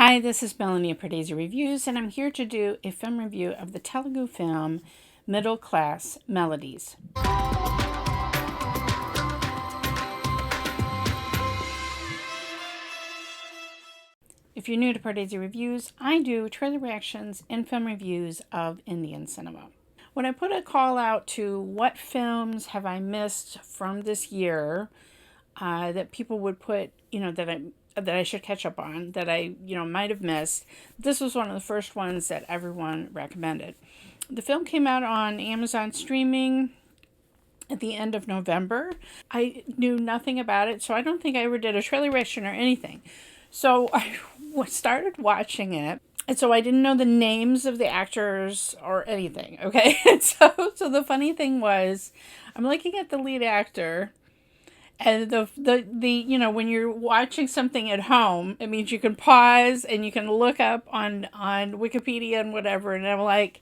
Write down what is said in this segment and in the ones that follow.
Hi, this is Melanie of Pardesi Reviews, and I'm here to do a film review of the Telugu film Middle Class Melodies. If you're new to Pardesi Reviews, I do trailer reactions and film reviews of Indian cinema. When I put a call out to what films have I missed from this year that people would put, that I should catch up on, that I, might have missed. This was one of the first ones that everyone recommended. The film came out on Amazon streaming at the end of November. I knew nothing about it, so I don't think I ever did a trailer reaction or anything. So I started watching it, and so I didn't know the names of the actors or anything, okay? So the funny thing was, I'm looking at the lead actor, and the when you're watching something at home, it means you can pause and you can look up on Wikipedia and whatever. And I'm like,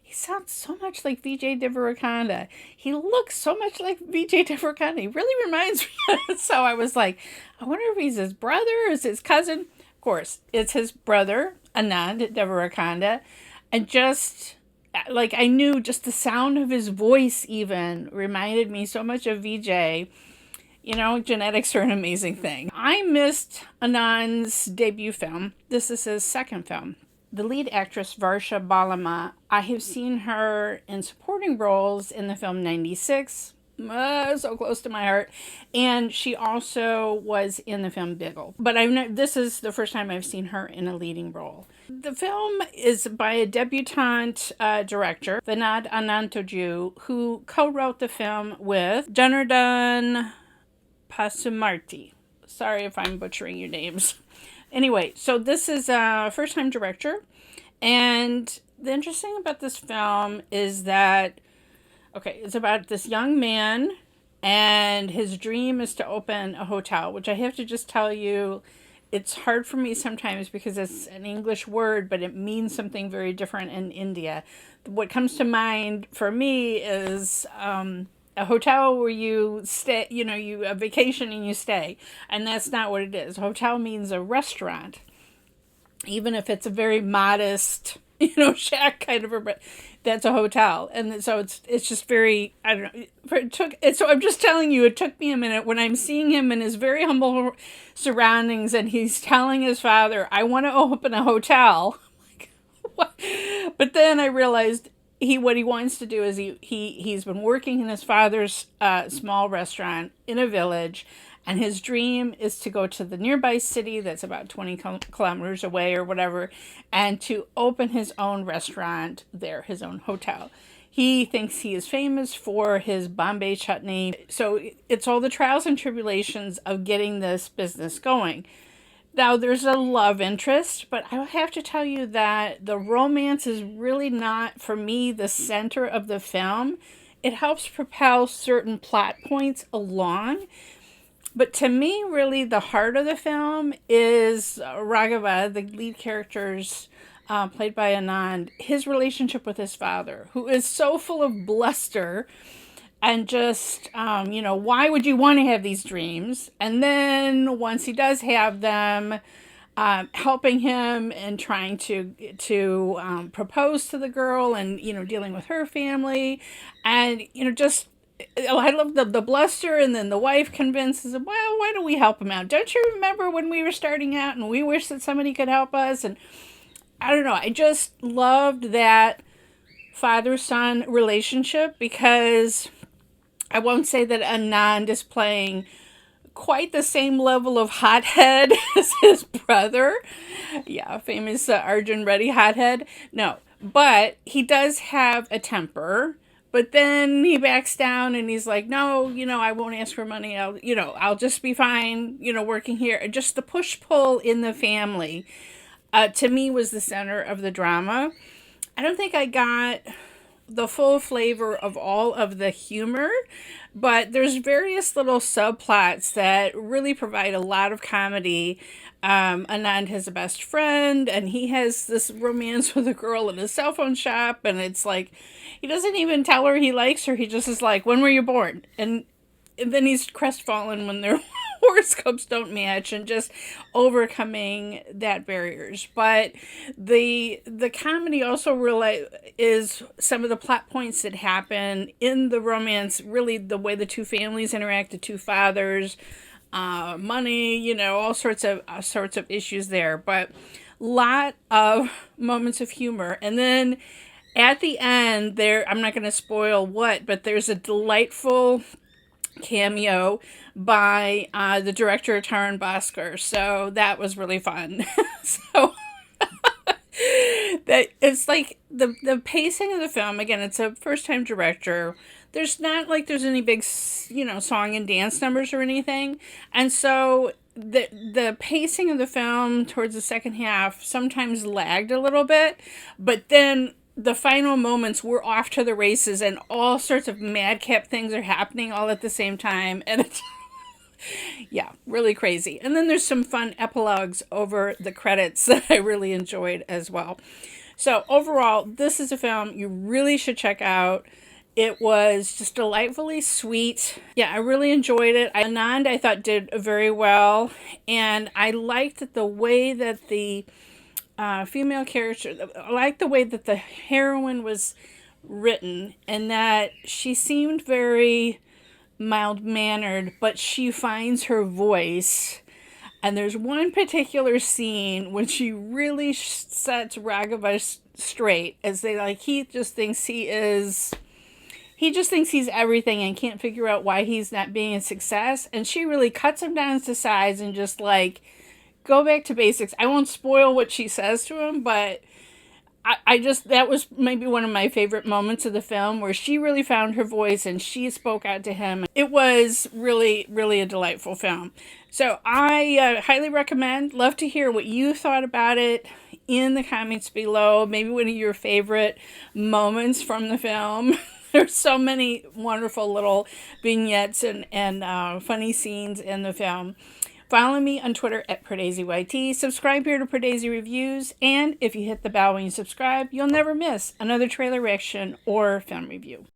he sounds so much like Vijay Deverakonda. He looks so much like Vijay Deverakonda. He really reminds me. So I was like, I wonder if he's his brother or is his cousin. Of course, it's his brother, Anand Deverakonda. And just like I knew just the sound of his voice even reminded me so much of Vijay. Genetics are an amazing thing. I missed Anand's debut film. This is his second film. The lead actress, Varsha Balama, I have seen her in supporting roles in the film 96, so close to my heart, and she also was in the film Biggle. But this is the first time I've seen her in a leading role. The film is by a debutante director, Vinod Anantoju, who co-wrote the film with Janardhan Pasumarti. Sorry if I'm butchering your names. Anyway, so this is a first-time director, and the interesting about this film is that, it's about this young man, and his dream is to open a hotel, which I have to just tell you, it's hard for me sometimes because it's an English word, but it means something very different in India. What comes to mind for me is a hotel where you stay, you a vacation and you stay. And that's not what it is. Hotel means a restaurant. Even if it's a very modest, shack kind of that's a hotel. And so it's just very, I don't know. So I'm just telling you, it took me a minute when I'm seeing him in his very humble surroundings and he's telling his father, I want to open a hotel. Like, what? But then I realized what he wants to do is he's been working in his father's small restaurant in a village, and his dream is to go to the nearby city that's about 20 kilometers away or whatever, and to open his own restaurant there, his own hotel. He thinks he is famous for his Bombay chutney. So it's all the trials and tribulations of getting this business going. Now, there's a love interest, but I have to tell you that the romance is really not, for me, the center of the film. It helps propel certain plot points along. But to me, really, the heart of the film is Raghava, the lead character's, played by Anand, his relationship with his father, who is so full of bluster. And just, why would you want to have these dreams? And then once he does have them, helping him and trying to propose to the girl and, dealing with her family. And, I love the bluster. And then the wife convinces him, well, why don't we help him out? Don't you remember when we were starting out and we wish that somebody could help us? And I don't know. I just loved that father-son relationship because I won't say that Anand is playing quite the same level of hothead as his brother. Yeah, famous Arjun Reddy hothead. No, but he does have a temper. But then he backs down and he's like, no, I won't ask for money. I'll just be fine, working here. Just the push-pull in the family, to me, was the center of the drama. I don't think I got the full flavor of all of the humor, but there's various little subplots that really provide a lot of comedy. Anand has a best friend, and he has this romance with a girl in a cell phone shop, and it's like, he doesn't even tell her he likes her. He just is like, when were you born? And then he's crestfallen when they're horoscopes don't match, and just overcoming that barriers. But the comedy also really is some of the plot points that happen in the romance, really the way the two families interact, the two fathers, money, all sorts of issues there. But lot of moments of humor. And then at the end there, I'm not going to spoil what, but there's a delightful cameo by the director Taran Bhaskar, so that was really fun. So that it's like the pacing of the film, again, it's a first time director. There's not like there's any big song and dance numbers or anything, and so the pacing of the film towards the second half sometimes lagged a little bit, but then the final moments were off to the races, and all sorts of madcap things are happening all at the same time, and it's yeah, really crazy. And then there's some fun epilogues over the credits that I really enjoyed as well. So overall, this is a film you really should check out. It was just delightfully sweet. Yeah, I really enjoyed it. Anand, I thought, did very well. And I liked the way that the female character, I liked the way that the heroine was written, and that she seemed very mild-mannered, but she finds her voice. And there's one particular scene when she really sets Raghav straight, as he just thinks he's everything and can't figure out why he's not being a success. And she really cuts him down to size and just go back to basics. I won't spoil what she says to him, but that was maybe one of my favorite moments of the film, where she really found her voice and she spoke out to him. It was really, really a delightful film. So I highly recommend. Love to hear what you thought about it in the comments below. Maybe one of your favorite moments from the film. There's so many wonderful little vignettes and funny scenes in the film. Follow me on Twitter at PardeziYT. Subscribe here to Pardesi Reviews. And if you hit the bell when you subscribe, you'll never miss another trailer reaction or film review.